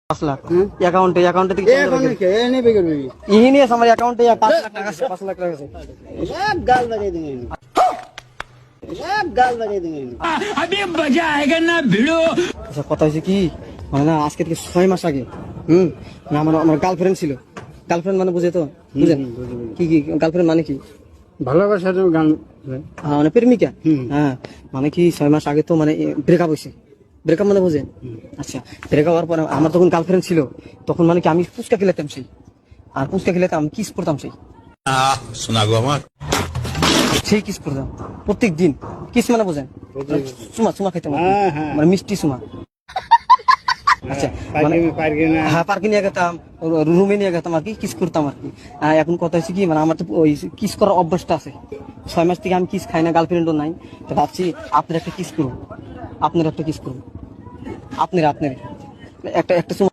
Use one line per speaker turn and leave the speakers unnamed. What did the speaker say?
5 লাখ অ্যাকাউন্টে থেকে ইনি আছে আমার অ্যাকাউন্টে 5 লাখ টাকা আছে 5 লাখ টাকা আছে
एक गाल बजे देंगे एक गाल बजे देंगे
अभी मजा आएगा ना भिड़ो।
আচ্ছা কথা হইছে কি মানে না আজকে থেকে 6 মাস আগে না আমার গার্লফ্রেন্ড ছিল গার্লফ্রেন্ড মানে বুঝে তো বুঝেন কি গার্লফ্রেন্ড মানে কি
ভালোবাসার গান
মানে প্রেমিকা হ্যাঁ মানে কি 6 মাস আগে তো মানে ব্রেকআপ হইছে ব্রেকআপ মানে বুঝেন আচ্ছা ব্রেকআপ হওয়ার পর আমার তখন গার্লফ্রেন্ড ছিল তখন মানে কি আমি পুচকা খেলাতাম সেই আর পুচকা খেলাতাম কিস করতাম সেই
শোনা গো আমার
সেই কিস করতাম প্রত্যেক দিন কিস মানে বুঝেন চুমা খাইতাম মানে মিষ্টি চুমা আচ্ছা হ্যাঁ পার্কে নিয়ে গেতাম রুমে নিয়ে গেতাম আর কি কিস করতাম আর কি এখন কথা হচ্ছে কি মানে আমার তো ওই কিস করার অভ্যাসটা আছে 6 মাস থেকে আমি কিস খাই না গার্লফ্রেন্ডও নাই তো ভাবছি আপনার একটা কিস করুন আপনার একটা চুমা